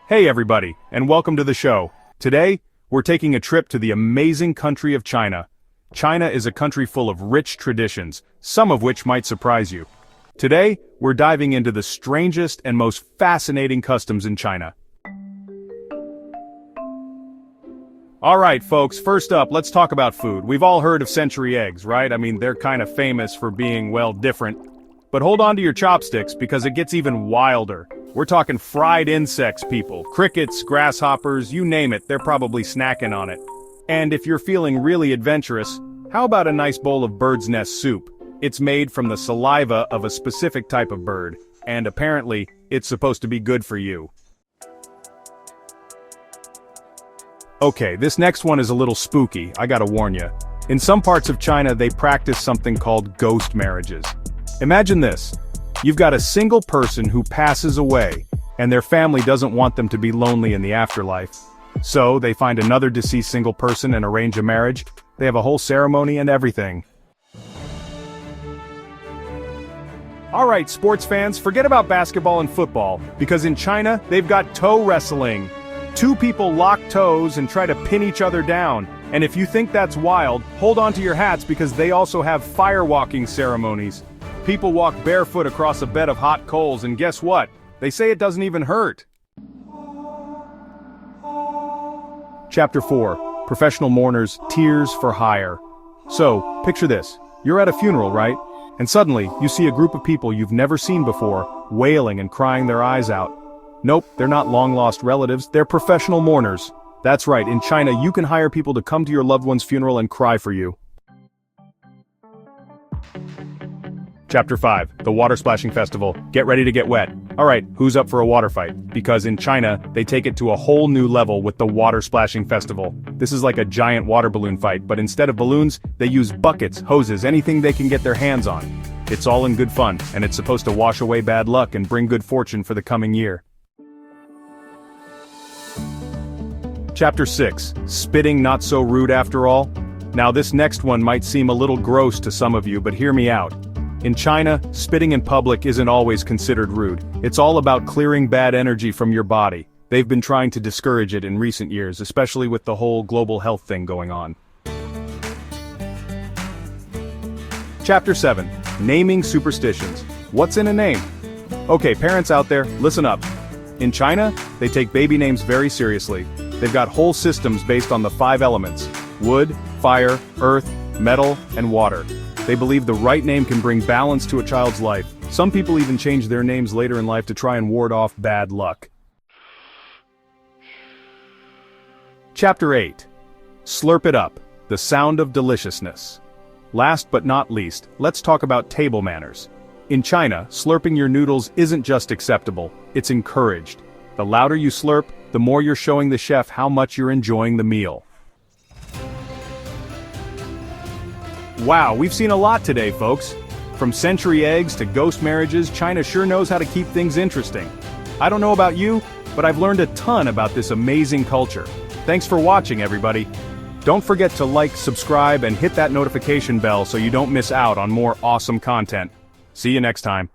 Hey everybody, and welcome to the show. Today, we're taking a trip to the amazing country of China. China is a country full of rich traditions, some of which might surprise you. Today, we're diving into the strangest and most fascinating customs in China. Alright folks, first up, let's talk about food. We've all heard of century eggs, right? I mean, they're kind of famous for being, well, different. But hold on to your chopsticks, because it gets even wilder. We're talking fried insects, people. Crickets, grasshoppers, you name it, they're probably snacking on it. And if you're feeling really adventurous, how about a nice bowl of bird's nest soup? It's made from the saliva of a specific type of bird, and apparently, it's supposed to be good for you. Okay, this next one is a little spooky, I gotta warn you. In some parts of China, they practice something called ghost marriages. Imagine this. You've got a single person who passes away, and their family doesn't want them to be lonely in the afterlife. So, they find another deceased single person and arrange a marriage. They have a whole ceremony and everything. Alright, sports fans, forget about basketball and football, because in China, they've got toe wrestling. Two people lock toes and try to pin each other down. And if you think that's wild, hold on to your hats because they also have firewalking ceremonies. People walk barefoot across a bed of hot coals, and guess what? They say it doesn't even hurt. Chapter 4. Professional Mourners, Tears for Hire. So, picture this. You're at a funeral, right? And suddenly, you see a group of people you've never seen before, wailing and crying their eyes out. Nope, they're not long-lost relatives, they're professional mourners. That's right, in China you can hire people to come to your loved one's funeral and cry for you. Chapter 5. The Water Splashing Festival. Get ready to get wet. Alright, who's up for a water fight? Because in China, they take it to a whole new level with the Water Splashing Festival. This is like a giant water balloon fight, but instead of balloons, they use buckets, hoses, anything they can get their hands on. It's all in good fun, and it's supposed to wash away bad luck and bring good fortune for the coming year. Chapter 6. Spitting Not So Rude After All. Now this next one might seem a little gross to some of you, but hear me out. In China, spitting in public isn't always considered rude. It's all about clearing bad energy from your body. They've been trying to discourage it in recent years, especially with the whole global health thing going on. Chapter 7. Naming Superstitions. What's in a name? Okay, parents out there, listen up. In China, they take baby names very seriously. They've got whole systems based on the 5 elements: wood, fire, earth, metal, and water. They believe the right name can bring balance to a child's life. Some people even change their names later in life to try and ward off bad luck. Chapter 8. Slurp It Up, the Sound of Deliciousness. Last but not least, let's talk about table manners. In China, slurping your noodles isn't just acceptable, it's encouraged. The louder you slurp, the more you're showing the chef how much you're enjoying the meal. Wow, we've seen a lot today, folks. From century eggs to ghost marriages, China sure knows how to keep things interesting. I don't know about you, but I've learned a ton about this amazing culture. Thanks for watching, everybody. Don't forget to like, subscribe, and hit that notification bell so you don't miss out on more awesome content. See you next time.